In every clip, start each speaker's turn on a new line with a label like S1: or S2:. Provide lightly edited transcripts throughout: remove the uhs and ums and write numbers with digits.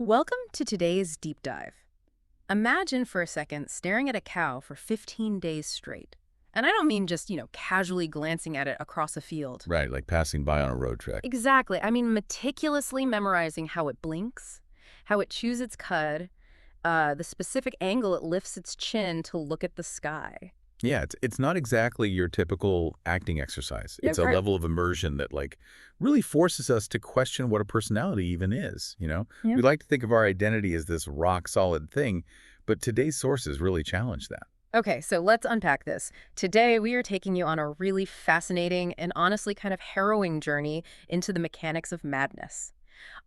S1: Welcome to today's deep dive. Imagine for a second staring at a cow for 15 days straight. And I don't mean just, casually glancing at it across a field.
S2: Right, like passing by on a road trip.
S1: Exactly. I mean meticulously memorizing how it blinks, how it chews its cud, the specific angle it lifts its chin to look at the sky.
S2: Yeah, it's not exactly your typical acting exercise.
S1: Yeah,
S2: It's a
S1: right.
S2: level of immersion that really forces us to question what a personality even is.
S1: Yeah.
S2: We like to think of our identity as this rock solid thing, but today's sources really challenge that.
S1: Okay, so let's unpack this. Today, we are taking you on a really fascinating and honestly kind of harrowing journey into the mechanics of madness.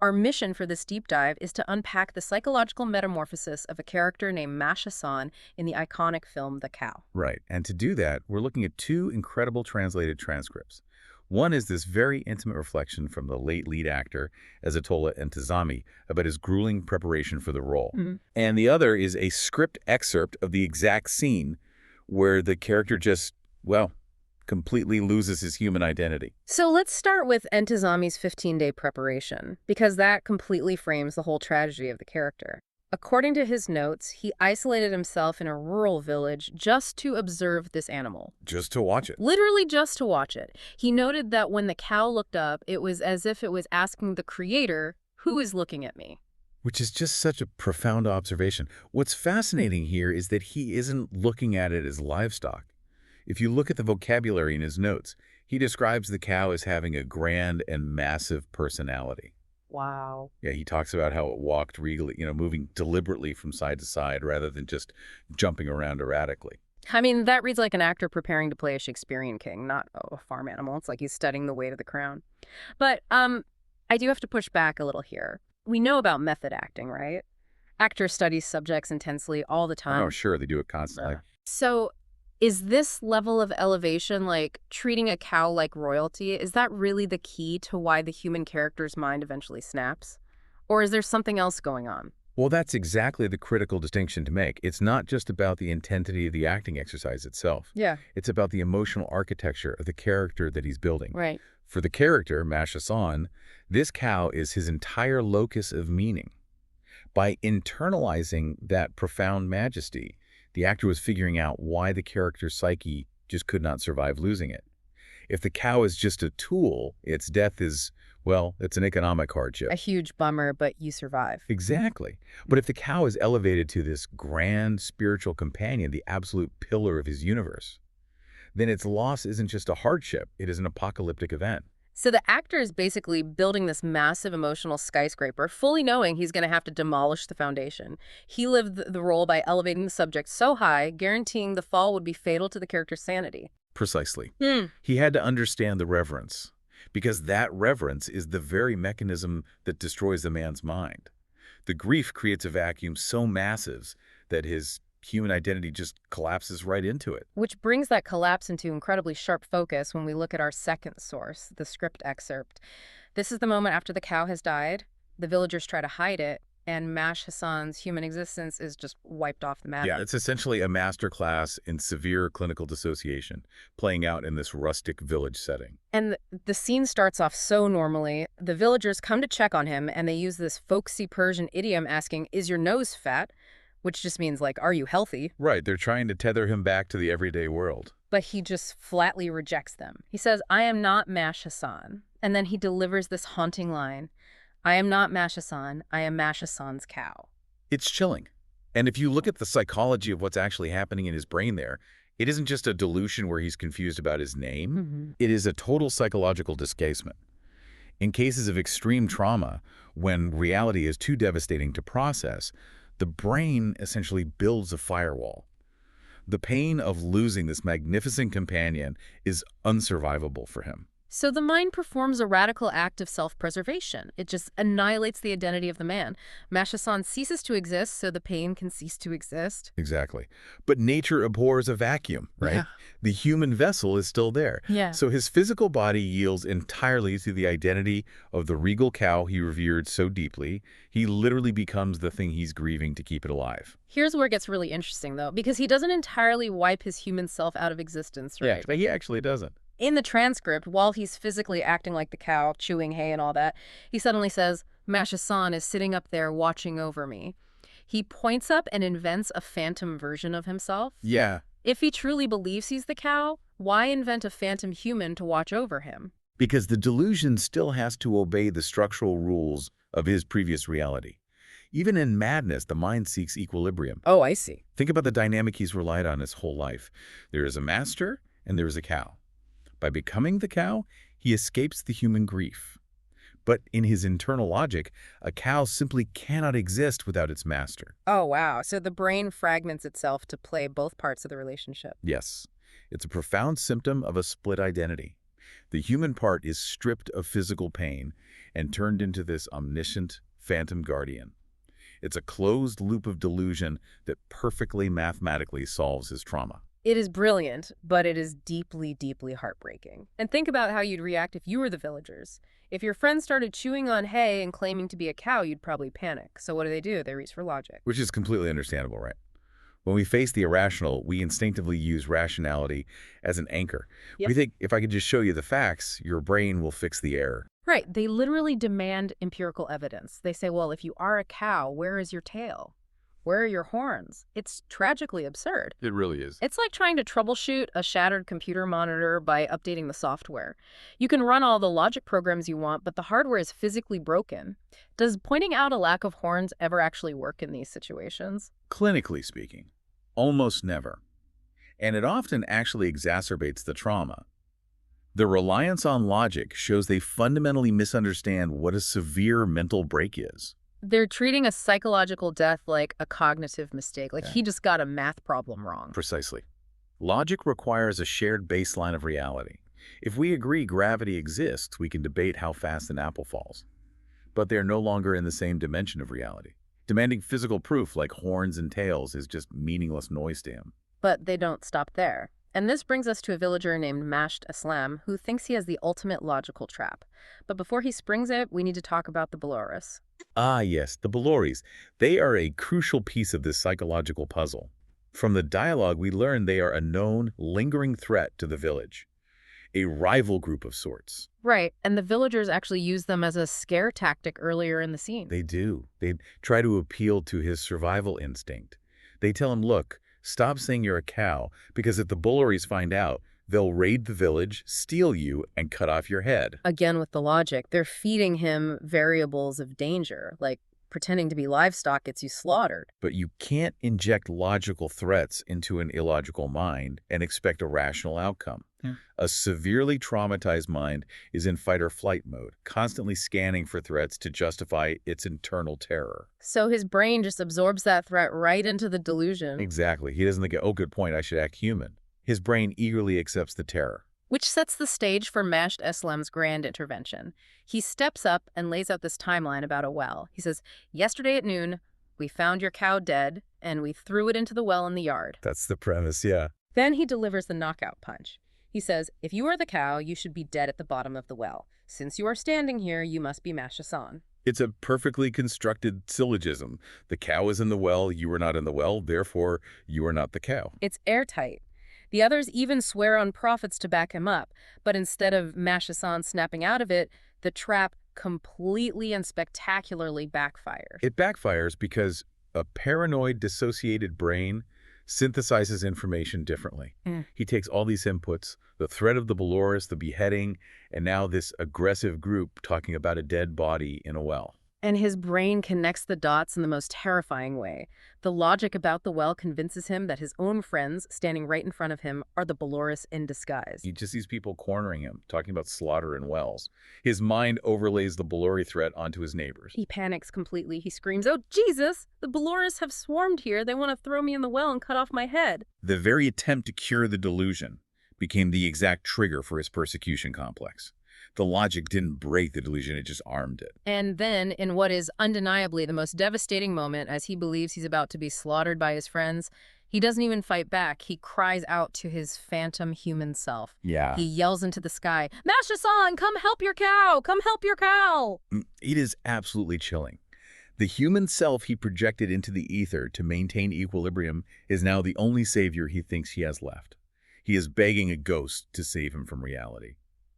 S1: Our mission for this deep dive is to unpack the psychological metamorphosis of a character named Mash Hassan in the iconic film The Cow.
S2: Right, and to do that, we're looking at two incredible translated transcripts. One is this very intimate reflection from the late lead actor, Ezzatollah Entezami, about his grueling preparation for the role. And the other is a script excerpt of the exact scene where the character just, well, completely loses his human identity.
S1: So let's start with Entezami's 15-day preparation, because that completely frames the whole tragedy of the character. According to his notes, he isolated himself in a rural village just to observe this animal.
S2: Just to watch it.
S1: Literally just to watch it. He noted that when the cow looked up, it was as if it was asking the creator, "Who is looking at me?"
S2: Which is just such a profound observation. What's fascinating here is that he isn't looking at it as livestock. If you look at the vocabulary in his notes, he describes the cow as having a grand and massive personality.
S1: Wow.
S2: Yeah, he talks about how it walked regally, moving deliberately from side to side rather than just jumping around erratically.
S1: I mean, that reads like an actor preparing to play a Shakespearean king, not a farm animal. It's like he's studying the weight of the crown. But I do have to push back a little here. We know about method acting, right? Actors study subjects intensely all the time.
S2: Oh, sure, they do it constantly.
S1: So is this level of elevation, like treating a cow like royalty, is that really the key to why the human character's mind eventually snaps? Or is there something else going on?
S2: Well, that's exactly the critical distinction to make. It's not just about the intensity of the acting exercise itself.
S1: Yeah.
S2: It's about the emotional architecture of the character that he's building.
S1: Right.
S2: For the character, Mash Hassan, this cow is his entire locus of meaning. By internalizing that profound majesty, the actor was figuring out why the character's psyche just could not survive losing it. If the cow is just a tool, its death is, well, it's an economic hardship.
S1: A huge bummer, but you survive.
S2: Exactly. But if the cow is elevated to this grand spiritual companion, the absolute pillar of his universe, then its loss isn't just a hardship, it is an apocalyptic event.
S1: So the actor is basically building this massive emotional skyscraper, fully knowing he's going to have to demolish the foundation. He lived the role by elevating the subject so high, guaranteeing the fall would be fatal to the character's sanity.
S2: Precisely. He had to understand the reverence, because that reverence is the very mechanism that destroys the man's mind. The grief creates a vacuum so massive that his human identity just collapses right into it.
S1: Which brings that collapse into incredibly sharp focus when we look at our second source, the script excerpt. This is the moment after the cow has died. The villagers try to hide it, and Mash Hassan's human existence is just wiped off the map.
S2: Yeah, it's essentially a masterclass in severe clinical dissociation, playing out in this rustic village setting.
S1: And the scene starts off so normally. The villagers come to check on him, and they use this folksy Persian idiom asking, "Is your nose fat?" Which just means, like, are you healthy?
S2: Right, they're trying to tether him back to the everyday world.
S1: But he just flatly rejects them. He says, "I am not Mash Hassan." And then he delivers this haunting line, "I am not Mash Hassan, I am Mash Hassan's cow."
S2: It's chilling. And if you look at the psychology of what's actually happening in his brain there, it isn't just a delusion where he's confused about his name. It is a total psychological displacement. In cases of extreme trauma, when reality is too devastating to process, the brain essentially builds a firewall. The pain of losing this magnificent companion is unsurvivable for him.
S1: So the mind performs a radical act of self-preservation. It just annihilates the identity of the man. Mash Hassan ceases to exist so the pain can cease to exist.
S2: Exactly. But nature abhors a vacuum, right?
S1: Yeah.
S2: The human vessel is still there.
S1: Yeah.
S2: So his physical body yields entirely to the identity of the regal cow he revered so deeply. He literally becomes the thing he's grieving to keep it alive.
S1: Here's where it gets really interesting, though, because he doesn't entirely wipe his human self out of existence, right?
S2: Yeah, but he actually doesn't.
S1: In the transcript, while he's physically acting like the cow, chewing hay and all that, he suddenly says, Mash Hassan is sitting up there watching over me. He points up and invents a phantom version of himself.
S2: Yeah,
S1: If he truly believes he's the cow, why invent a phantom human to watch over him?
S2: because the delusion still has to obey the structural rules of his previous reality. Even in madness, the mind seeks equilibrium.
S1: Oh, I see.
S2: Think about the dynamic he's relied on his whole life. There is a master and there is a cow. By becoming the cow, he escapes the human grief. But in his internal logic, a cow simply cannot exist without its master.
S1: Oh, wow. So the brain fragments itself to play both parts of the relationship.
S2: Yes, it's a profound symptom of a split identity. The human part is stripped of physical pain and turned into this omniscient phantom guardian. It's a closed loop of delusion that perfectly mathematically solves his trauma.
S1: It is brilliant, but it is deeply, deeply heartbreaking. And think about how you'd react if you were the villagers. If your friends started chewing on hay and claiming to be a cow, you'd probably panic. So what do? They reach for logic.
S2: Which is completely understandable, right? When we face the irrational, we instinctively use rationality as an anchor.
S1: Yep.
S2: We think, if I could just show you the facts, your brain will fix the error.
S1: Right. They literally demand empirical evidence. They say, well, if you are a cow, where is your tail? Where are your horns? It's tragically absurd.
S2: It really is.
S1: It's like trying to troubleshoot a shattered computer monitor by updating the software. You can run all the logic programs you want, but the hardware is physically broken. Does pointing out a lack of horns ever actually work in these situations?
S2: Clinically speaking, almost never. And it often actually exacerbates the trauma. The reliance on logic shows they fundamentally misunderstand what a severe mental break is.
S1: They're treating a psychological death like a cognitive mistake, like he just got a math problem wrong.
S2: Precisely. Logic requires a shared baseline of reality. If we agree gravity exists, we can debate how fast an apple falls. But they're no longer in the same dimension of reality. Demanding physical proof like horns and tails is just meaningless noise to him.
S1: But they don't stop there. And this brings us to a villager named Mash Hassan, who thinks he has the ultimate logical trap. But before he springs it, we need to talk about the Bolouris.
S2: Ah, yes, the Bolouris. They are a crucial piece of this psychological puzzle. From the dialogue, we learn they are a known, lingering threat to the village. A rival group of sorts.
S1: Right, and the villagers actually use them as a scare tactic earlier in the scene.
S2: They do. They try to appeal to his survival instinct. They tell him, look, stop saying you're a cow, because if the Bolouris find out, they'll raid the village, steal you, and cut off your head.
S1: Again with the logic, they're feeding him variables of danger, like pretending to be livestock gets you slaughtered.
S2: But you can't inject logical threats into an illogical mind and expect a rational outcome. A severely traumatized mind is in fight-or-flight mode, constantly scanning for threats to justify its internal terror.
S1: So his brain just absorbs that threat right into the delusion.
S2: Exactly. He doesn't think, oh, good point, I should act human. His brain eagerly accepts the terror.
S1: Which sets the stage for Mash Hassan's grand intervention. He steps up and lays out this timeline about a well. He says, yesterday at noon, we found your cow dead, and we threw it into the well in the yard.
S2: That's the premise, yeah.
S1: Then he delivers the knockout punch. He says, if you are the cow, you should be dead at the bottom of the well. Since you are standing here, you must be Mash Hassan.
S2: It's a perfectly constructed syllogism. The cow is in the well, you are not in the well, therefore you are not the cow.
S1: It's airtight. The others even swear on prophets to back him up, but instead of Mash Hassan snapping out of it, the trap completely and spectacularly backfires.
S2: It backfires because a paranoid, dissociated brain synthesizes information differently. He takes all these inputs, the threat of the Bolouris, the beheading, and now this aggressive group talking about a dead body in a well.
S1: And his brain connects the dots in the most terrifying way. The logic about the well convinces him that his own friends standing right in front of him are the Bolouris in disguise.
S2: He just sees people cornering him, talking about slaughter in wells. His mind overlays the Bolouris threat onto his neighbors.
S1: He panics completely. He screams, oh, Jesus! The Bolouris have swarmed here. They want to throw me in the well and cut off my head.
S2: The very attempt to cure the delusion became the exact trigger for his persecution complex. The logic didn't break the delusion, it just armed it.
S1: And then, in what is undeniably the most devastating moment, as he believes he's about to be slaughtered by his friends, he doesn't even fight back. He cries out to his phantom human self.
S2: Yeah.
S1: He yells into the sky, Mash Hassan, come help your cow! Come help your cow!
S2: It is absolutely chilling. The human self he projected into the ether to maintain equilibrium is now the only savior he thinks he has left. He is begging a ghost to save him from reality.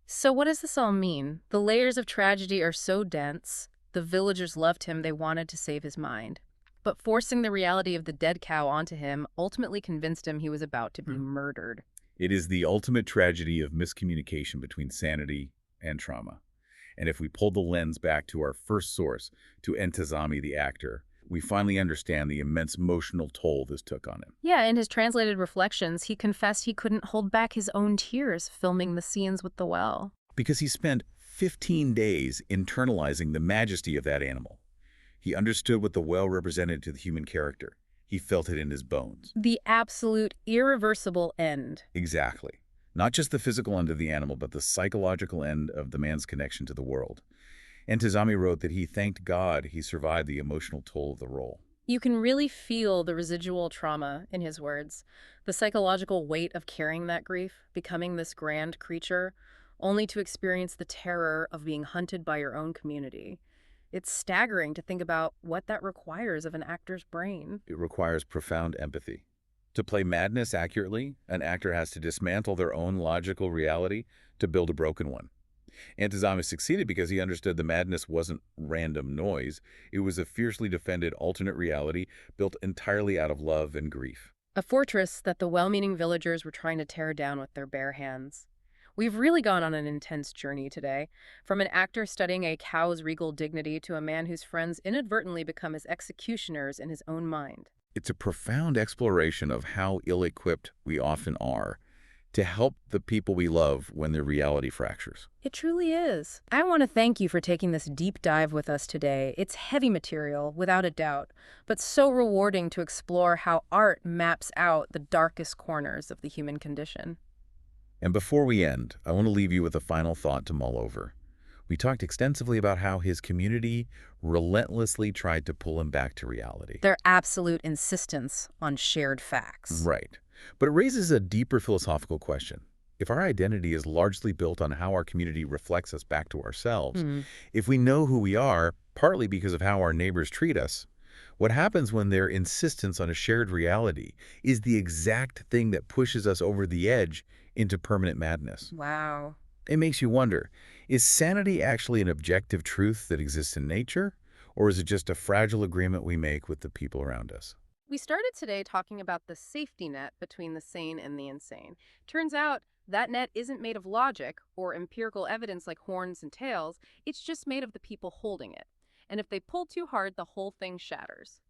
S1: So what does this all mean? The layers of tragedy are so dense. The villagers loved him, they wanted to save his mind. But forcing the reality of the dead cow onto him ultimately convinced him he was about to be murdered.
S2: It is the ultimate tragedy of miscommunication between sanity and trauma. And if we pull the lens back to our first source, to Entezami the actor, we finally understand the immense emotional toll this took on him.
S1: Yeah, in his translated reflections, he confessed he couldn't hold back his own tears filming the scenes with the well.
S2: Because he spent 15 days internalizing the majesty of that animal. He understood what the well represented to the human character. He felt it in his bones.
S1: The absolute, irreversible end.
S2: Exactly. Not just the physical end of the animal, but the psychological end of the man's connection to the world. Entezami wrote that he thanked God he survived the emotional toll of the role.
S1: You can really feel the residual trauma in his words, the psychological weight of carrying that grief, becoming this grand creature, only to experience the terror of being hunted by your own community. It's staggering to think about what that requires of an actor's brain.
S2: It requires profound empathy. To play madness accurately, an actor has to dismantle their own logical reality to build a broken one. Entezami succeeded because he understood the madness wasn't random noise. It was a fiercely defended alternate reality built entirely out of love and grief.
S1: A fortress that the well-meaning villagers were trying to tear down with their bare hands. We've really gone on an intense journey today, from an actor studying a cow's regal dignity to a man whose friends inadvertently become his executioners in his own mind.
S2: It's a profound exploration of how ill-equipped we often are to help the people we love when their reality fractures.
S1: It truly is. I want to thank you for taking this deep dive with us today. It's heavy material, without a doubt, but so rewarding to explore how art maps out the darkest corners of the human condition.
S2: And before we end, I want to leave you with a final thought to mull over. We talked extensively about how his community relentlessly tried to pull him back to reality.
S1: Their absolute insistence on shared facts.
S2: Right. But it raises a deeper philosophical question. If our identity is largely built on how our community reflects us back to ourselves, if we know who we are, partly because of how our neighbors treat us, what happens when their insistence on a shared reality is the exact thing that pushes us over the edge into permanent madness?
S1: Wow.
S2: It makes you wonder, is sanity actually an objective truth that exists in nature, or is it just a fragile agreement we make with the people around us?
S1: We started today talking about the safety net between the sane and the insane. Turns out that net isn't made of logic or empirical evidence like horns and tails. It's just made of the people holding it. And if they pull too hard, the whole thing shatters.